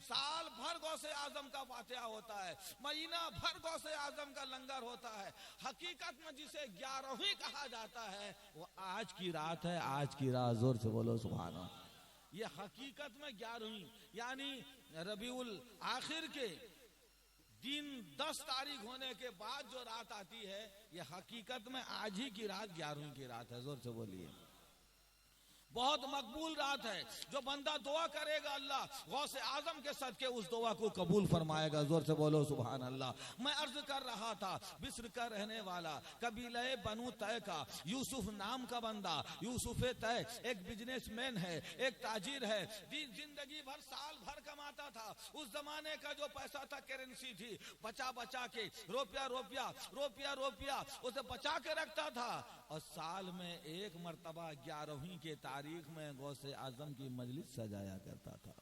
سال بھر غوث اعظم کا فاتحہ ہوتا ہے، مہینہ بھر غوث اعظم کا لنگر ہوتا ہے۔ حقیقت میں جسے 11ویں کہا جاتا ہے وہ آج کی رات ہے، آج کی رات، زور سے بولو سبحان اللہ۔ یہ حقیقت میں 11ویں یعنی ربیع الاخر کے دن 10 تاریخ ہونے کے بعد جو رات آتی ہے یہ حقیقت میں آج ہی کی رات 11ویں کی رات ہے، زور سے بولیے۔ بہت مقبول رات ہے، جو بندہ دعا کرے گا اللہ غوث اعظم کے صدقے اس دعا کو قبول فرمائے گا، زور سے بولو سبحان اللہ۔ میں عرض کر رہا تھا مصر کا رہنے والا قبیلہ بنو طے کا یوسف نام کا بندہ، یوسف طے ایک بزنس مین ہے، ایک تاجر ہے، زندگی بھر سال بھر کماتا تھا۔ اس زمانے کا جو پیسہ تھا کرنسی تھی، بچا بچا کے روپیہ اسے بچا کے رکھتا تھا، اور سال میں ایک مرتبہ 11ویں کے تاریخ میں غوث اعظم کی مجلس سجایا کرتا تھا۔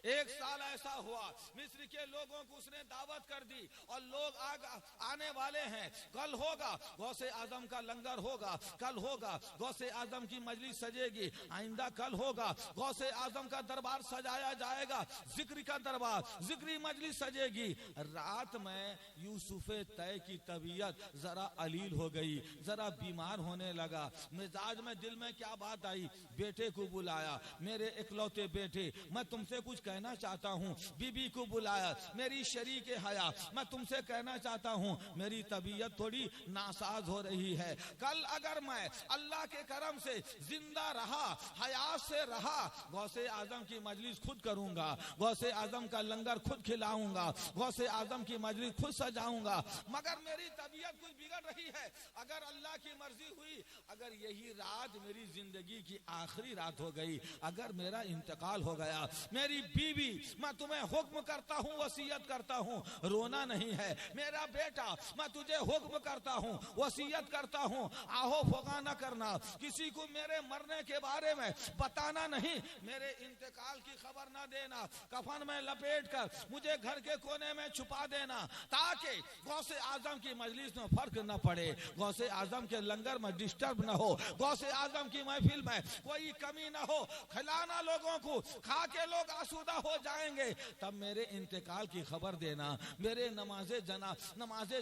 ایک سال ایسا ہوا مصر کے لوگوں کو اس نے دعوت کر دی اور لوگ آنے والے ہیں، کل ہوگا غوث اعظم کا لنگر ہوگا، کل ہوگا غوث اعظم کی مجلس سجے گی، آئندہ کل ہوگا غوث اعظم کا دربار سجایا جائے گا، ذکر کا دربار، ذکری مجلس سجے گی۔ رات میں یوسف طے کی طبیعت ذرا علیل ہو گئی، ذرا بیمار ہونے لگا، مزاج میں دل میں کیا بات آئی، بیٹے کو بلایا، میرے اکلوتے بیٹے میں تم سے کچھ کہنا چاہتا ہوں، بی بی کو بلایا، میری شریک حیا میں تم سے کہنا چاہتا ہوں میری طبیعت تھوڑی ناساز ہو رہی ہے، کل اگر میں اللہ کے کرم سے زندہ رہا، حیات سے رہا، غوث اعظم کی مجلس خود کروں گا، غوث اعظم کا لنگر خود کھلاؤں گا، غوث اعظم کی مجلس خود سجاؤں گا، مگر میری طبیعت کچھ بگڑ رہی ہے، اگر اللہ کی مرضی ہوئی، اگر یہی رات میری زندگی کی آخری رات ہو گئی، اگر میرا انتقال ہو گیا، میری بیوی میں تمہیں حکم کرتا ہوں، وصیت کرتا ہوں، رونا نہیں ہے، میرا بیٹا میں تجھے حکم کرتا ہوں، وصیت کرتا ہوں، آہو فغاں نہ کرنا، کسی کو میرے مرنے کے بارے میں بتانا نہیں، میرے انتقال کی خبر نہ دینا، کفن میں لپیٹ کر مجھے گھر کے کونے میں چھپا دینا، تاکہ غوث اعظم کی مجلس میں فرق نہ پڑے، غوث اعظم کے لنگر میں ڈسٹرب نہ ہو، غوث اعظم کی محفل میں کوئی کمی نہ ہو، کھلانا لوگوں کو، کھا کے لوگ آسودہ ہو جائیں گے، تب میرے انتقال کی خبر دینا، میرے نماز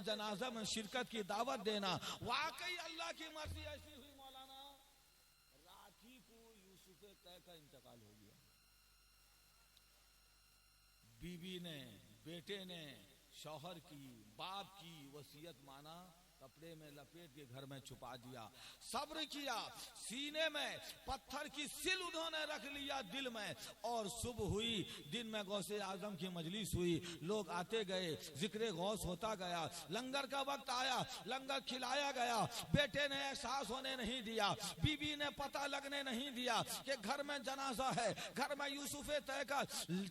جنازہ میں شرکت کی دعوت دینا۔ واقعی اللہ کی مرضی ایسی ہوئی مولانا، رات ہی کو یوسف طے کا انتقال ہو گیا۔ بیوی نے، بیٹے نے، شوہر کی، باپ کی وصیت مانا، کپڑے میں لپیٹ کے گھر میں چھپا دیا، صبر کیا، سینے میں پتھر کی سل انہوں نے رکھ لیا دل میں، اور صبح ہوئی، دن میں غوث اعظم کی مجلس ہوئی، لوگ آتے گئے، ذکر غوث ہوتا گیا، لنگر کا وقت آیا، لنگر کھلایا گیا، بیٹے نے احساس ہونے نہیں دیا، بی بی نے پتہ لگنے نہیں دیا کہ گھر میں جنازہ ہے، گھر میں یوسف طے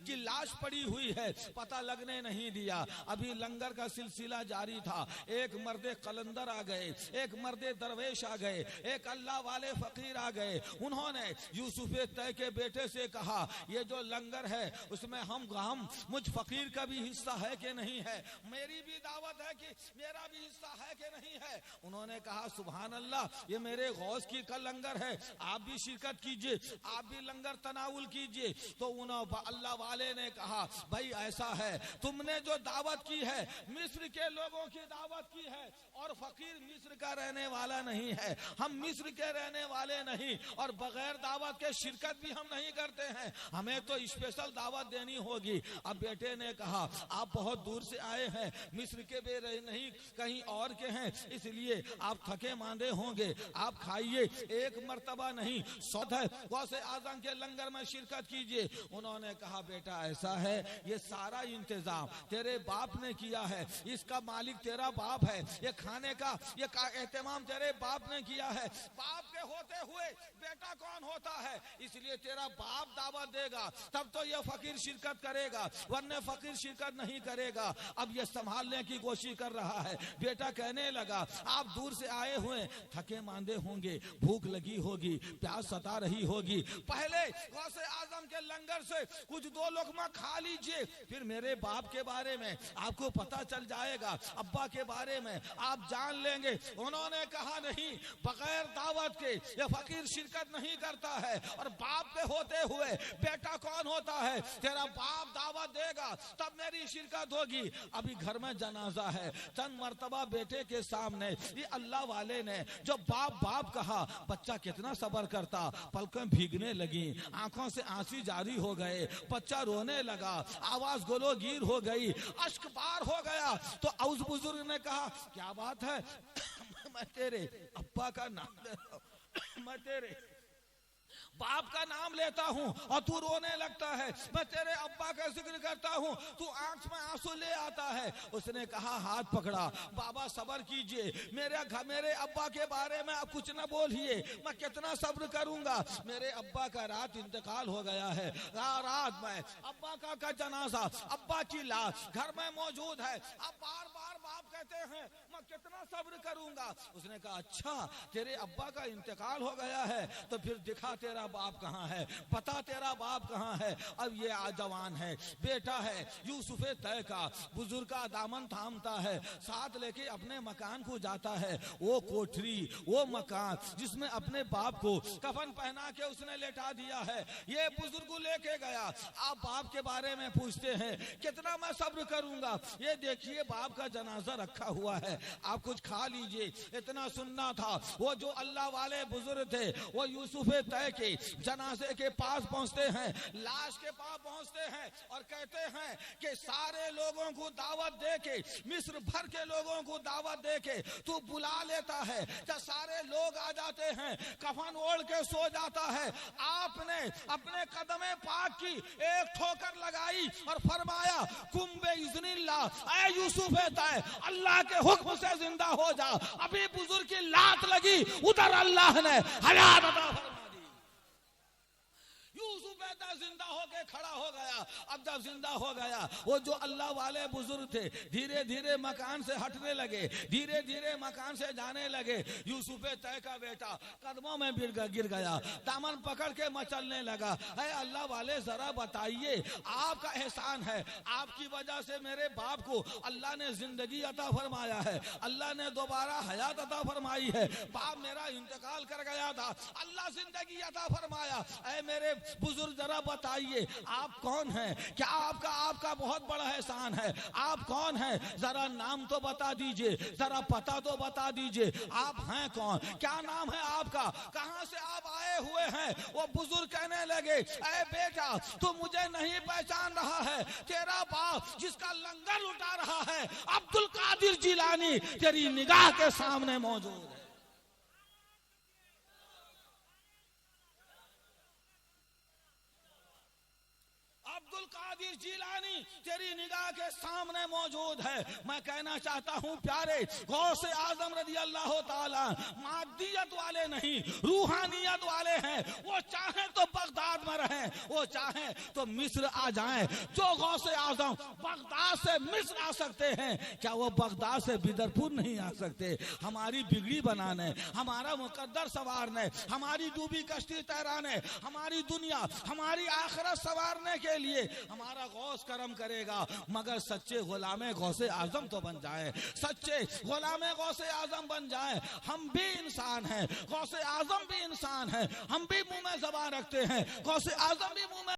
کی لاش پڑی ہوئی ہے، پتہ لگنے نہیں دیا۔ ابھی لنگر کا سلسلہ جاری تھا، ایک مرد قلندر آ گئے، ایک مرد درویش آ گئے، ایک اللہ والے فقیر آ گئے، انہوں نے یوسف طے کے بیٹے سے کہا یہ جو لنگر ہے اس میں ہم مجھ فقیر کا بھی حصہ ہے کہ نہیں ہے، میری بھی دعوت ہے کہ میرا بھی حصہ ہے کہ نہیں ہے۔ انہوں نے کہا سبحان اللہ، یہ میرے غوث کی کا لنگر ہے، آپ بھی شرکت کیجئے، آپ بھی لنگر تناول کیجئے۔ تو اللہ والے نے کہا بھائی ایسا ہے، تم نے جو دعوت کی ہے مصر کے لوگوں کی دعوت کی ہے، اور فقیر مصر کا رہنے والا نہیں ہے، ہم مصر کے رہنے والے نہیں، اور بغیر دعوت کے شرکت بھی ہم نہیں کرتے ہیں، ہمیں تو اسپیشل دعوت دینی ہوگی۔ اب بیٹے نے کہا آپ بہت دور سے آئے ہیں، مصر کے بے نہیں کہیں اور کے ہیں، اس لیے آپ تھکے ماندے ہوں گے، آپ کھائیے، ایک مرتبہ نہیں غوث اعظم کے لنگر میں شرکت کیجئے۔ انہوں نے کہا بیٹا ایسا ہے، یہ سارا انتظام تیرے باپ نے کیا ہے، اس کا مالک تیرا باپ ہے، یہ کھانے کا یہ اہتمام تیرے باپ نے کیا ہے، باپ کے ہوتے ہوئے بیٹا کون ہوتا ہے، اس لیے تیرا باپ دعوت دے گا تب تو یہ فقیر شرکت کرے گا، ورنہ فقیر شرکت نہیں کرے گا۔ اب یہ سنبھالنے کی کوشش کر رہا ہے۔ بیٹا کہنے لگا آپ دور سے آئے ہوئے، تھکے ماندے ہوں گے، بھوک لگی ہوگی، پیاس ستا رہی ہوگی، پہلے غوث اعظم کے لنگر سے کچھ دو لقمہ کھا لیجئے، پھر میرے باپ کے بارے میں آپ کو پتہ چل جائے گا، ابا کے بارے میں آپ آپ جان لیں گے. انہوں نے کہا نہیں, بغیر دعوت کے یہ فقیر شرکت نہیں کرتا ہے. اور باپ کے ہوتے ہوئے بیٹا کون ہوتا ہے؟ تیرا باپ دعوت دے گا تب میری شرکت ہوگی. ابھی گھر میں جنازہ ہے, چند مرتبہ بیٹے کے سامنے یہ اللہ والے نے جو باپ باپ کہا, بچہ کتنا صبر کرتا, پلکیں بھیگنے لگی, آنکھوں سے آنسو جاری ہو گئے, بچہ رونے لگا, آواز گلو گیر ہو گئی, اشک بار ہو گیا. تو اس بزرگ نے کہا کیا بات ہے, میں تیرے ابا کا نام لے رہا ہوں, میں تیرے باپ کا نام لیتا ہوں اور تو رونے لگتا ہے, میں تیرے ابا کا ذکر کرتا ہوں تو آنکھ میں آنسو لے آتا ہے. اس نے کہا ہاتھ پکڑا, بابا صبر کیجئے, میرے ابا کے بارے میں آپ کچھ نہ بولیے, میں کتنا صبر کروں گا. میرے ابا کا رات انتقال ہو گیا ہے, رات میں ابا کا جنازہ, ابا کی لاش گھر میں موجود ہے. اب بار بار باپ کہتے ہیں میں کتنا صبر کروں گا. اس نے کہا اچھا تیرے ابا کا انتقال ہو گیا ہے تو پھر دکھا تیرا باپ کہاں ہے, پتا تیرا باپ کہاں ہے. اب یہ جوان ہے, بیٹا ہے یوسف طے کا, بزرگ کا دامن تھامتا ہے, ساتھ لے کے اپنے مکان کو جاتا ہے. وہ کوٹری, وہ مکان جس میں اپنے باپ کو کفن پہنا کے اس نے لٹا دیا ہے, یہ بزرگ لے کے گیا. آپ باپ کے بارے میں پوچھتے ہیں کتنا میں صبر کروں گا, یہ دیکھیے باپ کا جنازہ رکھا ہوا ہے, آپ کچھ کھا لیجئے. اتنا سننا تھا. وہ جو اللہ والے بزرگ تھے وہ یوسف طے کے جنازے کے پاس پہنچتے ہیں, لاش کے پاس پہنچتے ہیں اور کہتے ہیں کہ سارے لوگوں کو دعوت دے کے, مصر بھر کے لوگوں کو دعوت دے کے تو بلا لیتا ہے. جب سارے لوگ آ جاتے ہیں, کفن اوڑھ کے سو جاتا ہے, آپ نے اپنے قدم پاک کی ایک ٹھوکر لگائی اور فرمایا کم باذن اللہ, اے یوسف طے اللہ کے حکم سے زندہ ہو جا. ابھی بزرگ کی لات لگی, ادھر اللہ نے حیات عطا فرما دی. یوسف طے زندہ ہو کے کھڑا ہو گیا. اب جب زندہ ہو گیا, وہ جو اللہ والے بزرگ تھے دھیرے دھیرے مکان سے ہٹنے لگے, دھیرے دھیرے مکان سے جانے لگے. یوسف طے کا بیٹا قدموں میں گر گیا, دامن پکڑ کے مچلنے لگا. اے اللہ والے ذرا بتائیے, آپ کا احسان ہے, آپ کی وجہ سے میرے باپ کو اللہ نے زندگی عطا فرمایا ہے, اللہ نے دوبارہ حیات عطا فرمائی ہے. باپ میرا انتقال کر گیا تھا, اللہ زندگی عطا فرمایا. اے میرے بزرگ ذرا بتائیے آپ کون ہیں, کیا آپ کا بہت بڑا احسان ہے, آپ کون ہیں, ذرا نام تو بتا دیجئے, ذرا پتہ تو بتا دیجئے, آپ ہیں کون, کیا نام ہے آپ کا, کہاں سے آپ آئے ہوئے ہیں. وہ بزرگ کہنے لگے اے بیٹا تو مجھے نہیں پہچان رہا ہے, تیرا باپ جس کا لنگر اٹھا رہا ہے عبد القادر جیلانی تیری نگاہ کے سامنے موجود ہے. عبد القادر جیلانی تیری نگاہ کے سامنے موجود ہے. میں کہنا چاہتا ہوں پیارے, غوث اعظم رضی اللہ تعالی مادیت والے نہیں روحانیت والے ہیں. وہ چاہیں تو بغداد میں رہیں, وہ چاہیں تو مصر آ جائیں. جو غوث اعظم بغداد سے مصر آ سکتے ہیں, کیا وہ بغداد سے بدرپور نہیں آ سکتے؟ ہماری بگڑی بنانے, ہمارا مقدر سنوارنے, ہماری ڈوبی کشتی تیرانے, ہماری دنیا ہماری آخرت سنوارنے کے لیے ہمارا غوث کرم کرے گا. مگر سچے غلام غوث اعظم تو بن جائیں, سچے غلام غوث اعظم بن جائیں. ہم بھی انسان ہیں, غوث اعظم بھی انسان ہیں, ہم بھی منہ میں زبان رکھتے ہیں, غوث اعظم بھی منہ میں